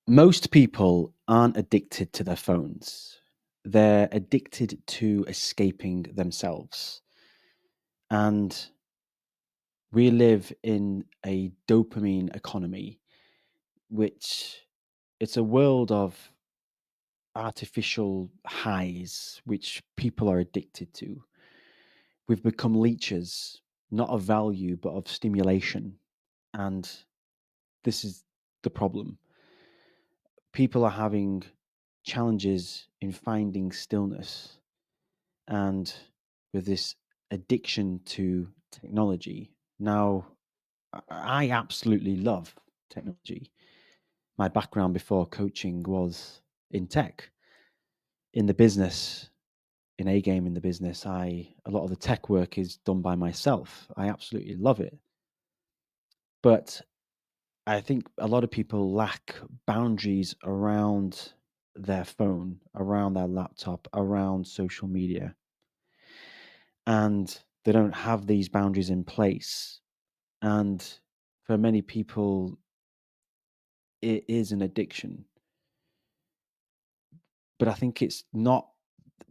Most people aren't addicted to their phones. They're addicted to escaping themselves. And we live in a dopamine economy, which it's a world of artificial highs, which people are addicted to. We've become leeches, not of value, but of stimulation. And this is the problem. People are having challenges in finding stillness and with this addiction to technology. Now, I absolutely love technology. My background before coaching was in tech, in the business, in a game in the business. A lot of the tech work is done by myself. I absolutely love it. But I think a lot of people lack boundaries around their phone, around their laptop, around social media. And they don't have these boundaries in place. And for many people, it is an addiction. But I think it's not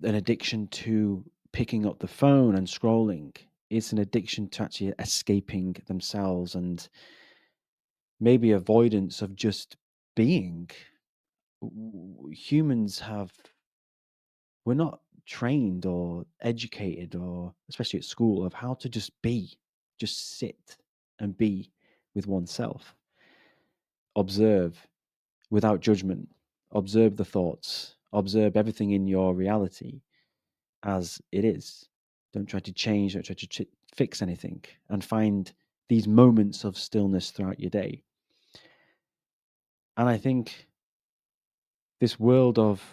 an addiction to picking up the phone and scrolling. It's an addiction to actually escaping themselves and maybe avoidance of just being. Humans have, we're not trained or educated, or especially at school, of how to just be, just sit and be with oneself. Observe without judgment. Observe the thoughts. Observe everything in your reality as it is. Don't try to change, don't try to fix anything, and find these moments of stillness throughout your day. And I think this world of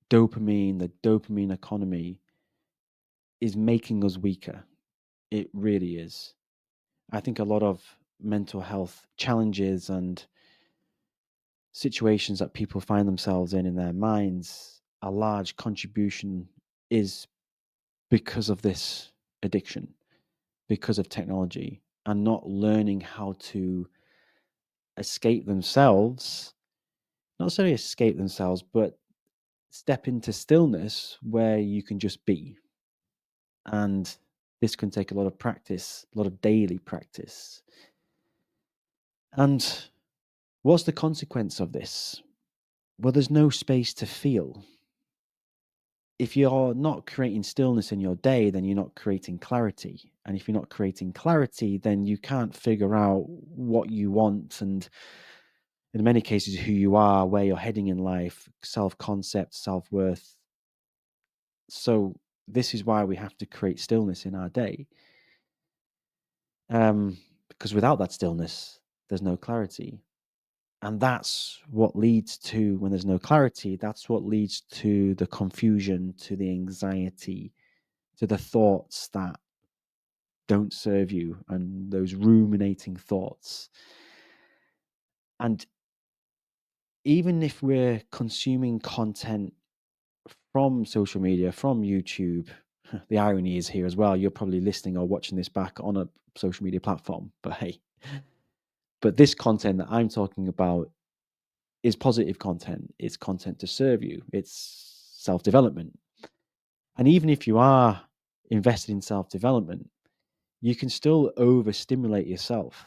dopamine, the dopamine economy, is making us weaker. It really is. I think a lot of mental health challenges and situations that people find themselves in their minds, a large contribution is because of this addiction, because of technology, and not learning how to escape themselves, not necessarily escape themselves, but step into stillness where you can just be. And this can take a lot of practice, a lot of daily practice. And what's the consequence of this? Well, there's no space to feel. If you're not creating stillness in your day, then you're not creating clarity. And if you're not creating clarity, then you can't figure out what you want and, in many cases, who you are, where you're heading in life, self-concept, self-worth. So this is why we have to create stillness in our day. Because without that stillness, there's no clarity. And that's what leads to, when there's no clarity, that's what leads to the confusion, to the anxiety, to the thoughts that don't serve you, and those ruminating thoughts. And even if we're consuming content from social media, from YouTube, the irony is here as well, you're probably listening or watching this back on a social media platform, but hey, but this content that I'm talking about is positive content. It's content to serve you. It's self-development. And even if you are invested in self-development, you can still overstimulate yourself.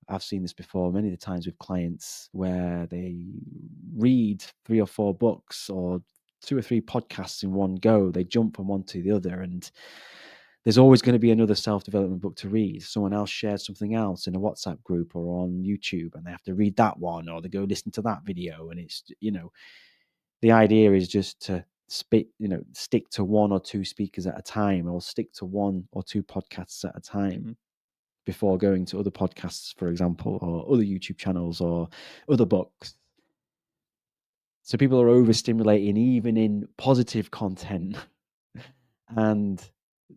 I've seen this before many of the times with clients where they read 3 or 4 books or 2 or 3 podcasts in one go. They jump from one to the other, and there's always going to be another self-development book to read. Someone else shared something else in a WhatsApp group or on YouTube, and they have to read that one, or they go listen to that video. And it's, the idea is just to stick to 1 or 2 speakers at a time, or stick to 1 or 2 podcasts at a time before going to other podcasts, for example, or other YouTube channels or other books. So people are overstimulating even in positive content. And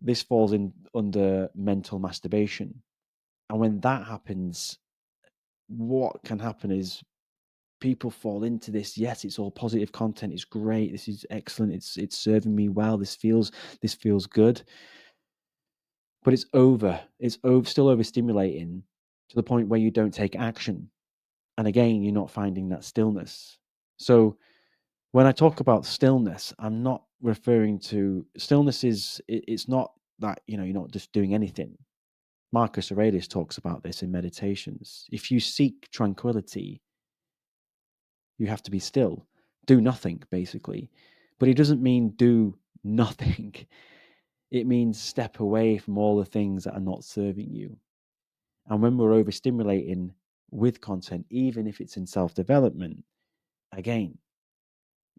this falls in under mental masturbation. And when that happens, what can happen is people fall into this. Yes, it's all positive content. It's great. This is excellent. It's serving me well. This feels good. But it's still overstimulating to the point where you don't take action. And again, you're not finding that stillness. So when I talk about stillness, I'm not referring to stillness it's not that, you're not just doing anything. Marcus Aurelius talks about this in Meditations. If you seek tranquility, you have to be still. Do nothing, basically. But he doesn't mean do nothing. It means step away from all the things that are not serving you. And when we're overstimulating with content, even if it's in self-development, again,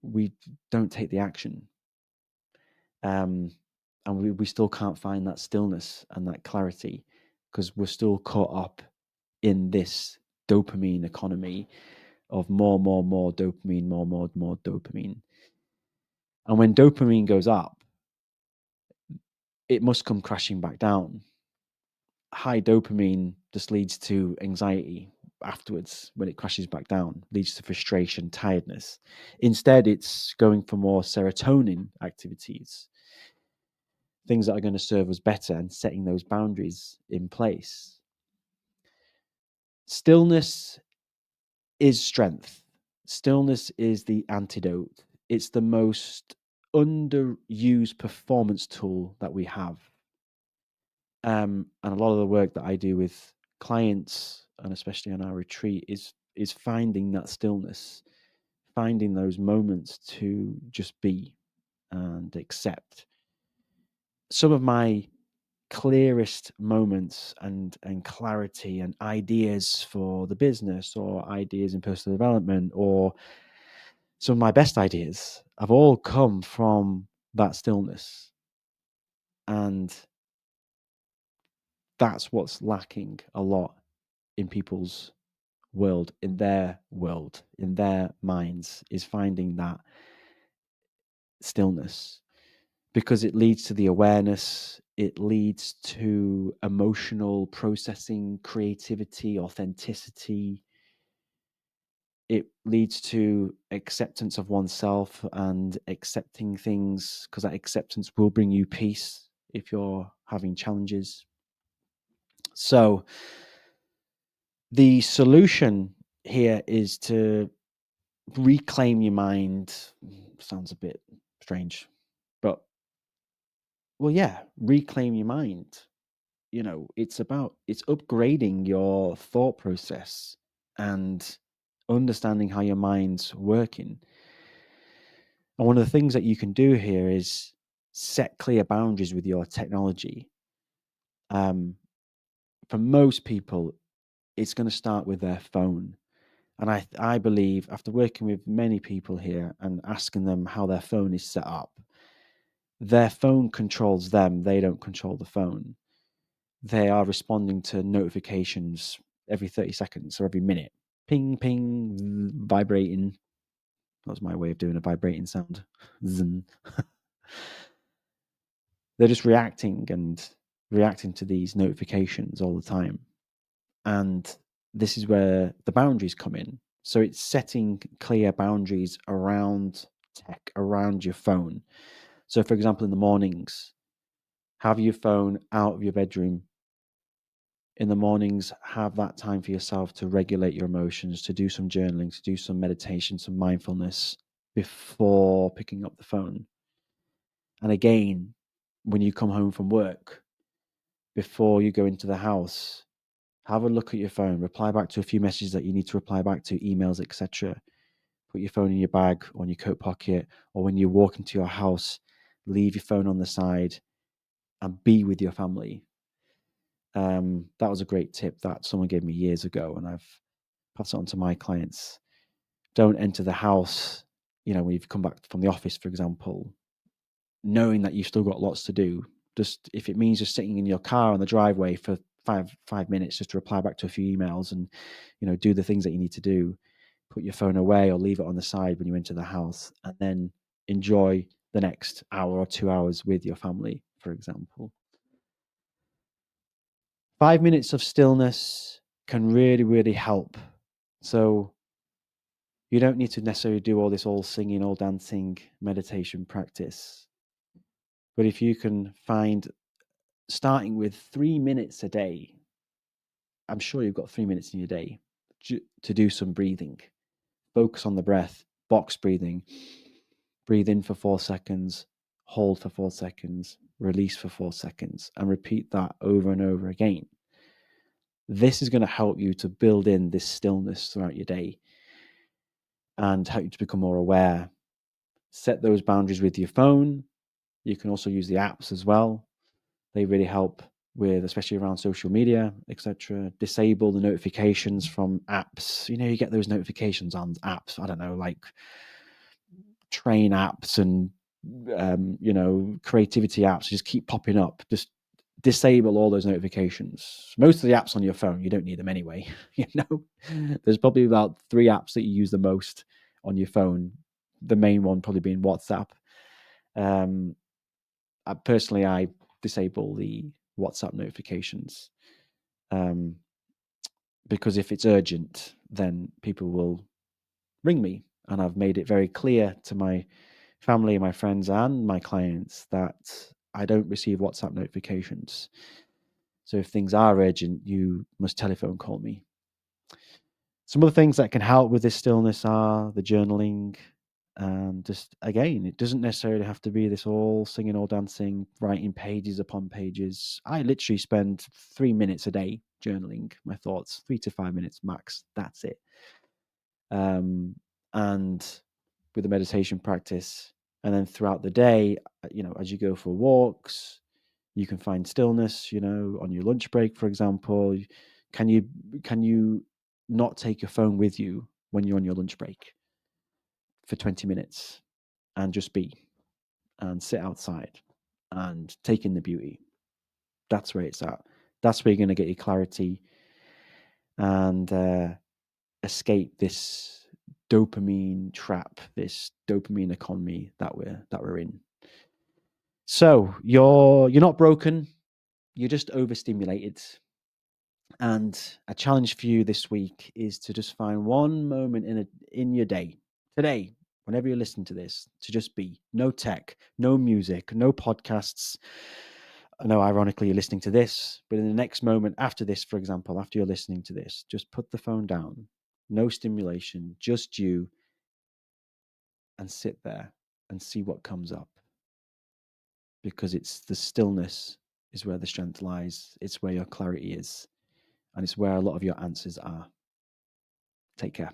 we don't take the action. And we still can't find that stillness and that clarity because we're still caught up in this dopamine economy of more dopamine, more dopamine. And when dopamine goes up, it must come crashing back down. High dopamine just leads to anxiety afterwards when it crashes back down, leads to frustration, tiredness. Instead, it's going for more serotonin activities, things that are going to serve us better, and setting those boundaries in place. Stillness is strength. Stillness is the antidote. It's the most underused performance tool that we have. And a lot of the work that I do with clients, and especially on our retreat, is finding that stillness, finding those moments to just be and accept. Some of my clearest moments and clarity and ideas for the business, or ideas in personal development, or some of my best ideas have all come from that stillness. And that's what's lacking a lot in people's world, in their minds, is finding that stillness, because it leads to the awareness, it leads to emotional processing, creativity, authenticity. It leads to acceptance of oneself and accepting things, because that acceptance will bring you peace if you're having challenges. So the solution here is to reclaim your mind. Sounds a bit strange, but reclaim your mind. It's upgrading your thought process and understanding how your mind's working. And one of the things that you can do here is set clear boundaries with your technology. For most people, it's going to start with their phone. And I believe, after working with many people here and asking them how their phone is set up, their phone controls them. They don't control the phone. They are responding to notifications every 30 seconds or every minute. Ping, ping, vibrating. That's my way of doing a vibrating sound. Zzz. They're just reacting to these notifications all the time. And this is where the boundaries come in. So it's setting clear boundaries around tech, around your phone. So, for example, in the mornings, have your phone out of your bedroom. In the mornings, have that time for yourself to regulate your emotions, to do some journaling, to do some meditation, some mindfulness before picking up the phone. And again, when you come home from work, before you go into the house, have a look at your phone, reply back to a few messages that you need to reply back to, emails, etc. Put your phone in your bag or in your coat pocket, or when you walk into your house, leave your phone on the side and be with your family. That was a great tip that someone gave me years ago, and I've passed it on to my clients. Don't enter the house, when you've come back from the office, for example, knowing that you've still got lots to do. Just if it means just sitting in your car on the driveway for five minutes just to reply back to a few emails and do the things that you need to do, put your phone away or leave it on the side when you enter the house, and then enjoy the next hour or 2 hours with your family, for example. 5 minutes of stillness can really, really help. So you don't need to necessarily do all this all singing, all dancing meditation practice. But if you can find, starting with 3 minutes a day, I'm sure you've got 3 minutes in your day. to do some breathing. Focus on the breath, box breathing. Breathe in for 4 seconds, hold for 4 seconds, release for 4 seconds, and repeat that over and over again. This is going to help you to build in this stillness throughout your day and help you to become more aware. Set those boundaries with your phone. You can also use the apps as well. They really help with, especially around social media, etc. Disable the notifications from apps. You get those notifications on apps. I don't know, like train apps and creativity apps just keep popping up. Just disable all those notifications. Most of the apps on your phone, you don't need them anyway. There's probably about 3 apps that you use the most on your phone. The main one probably being WhatsApp. I disable the WhatsApp notifications because if it's urgent, then people will ring me, and I've made it very clear to my family, my friends, and my clients that I don't receive WhatsApp notifications. So if things are urgent, you must telephone call me. Some of the things that can help with this stillness are the journaling. And just, again, it doesn't necessarily have to be this all singing or dancing, writing pages upon pages. I literally spend 3 minutes a day journaling my thoughts, 3 to 5 minutes max. That's it. And with the meditation practice, and then throughout the day, as you go for walks, you can find stillness, on your lunch break, for example. Can you not take your phone with you when you're on your lunch break for 20 minutes and just be and sit outside and take in the beauty? That's where it's at. That's where you're going to get your clarity and escape this dopamine trap, this dopamine economy that we're in. So you're not broken, you're just overstimulated. And a challenge for you this week is to just find one moment in your day, today, whenever you're listening to this, to just be. No tech, no music, no podcasts. I know, ironically, you're listening to this, but in the next moment after this, for example, after you're listening to this, just put the phone down. No stimulation, just you, and sit there and see what comes up. Because it's the stillness is where the strength lies. It's where your clarity is. And it's where a lot of your answers are. Take care.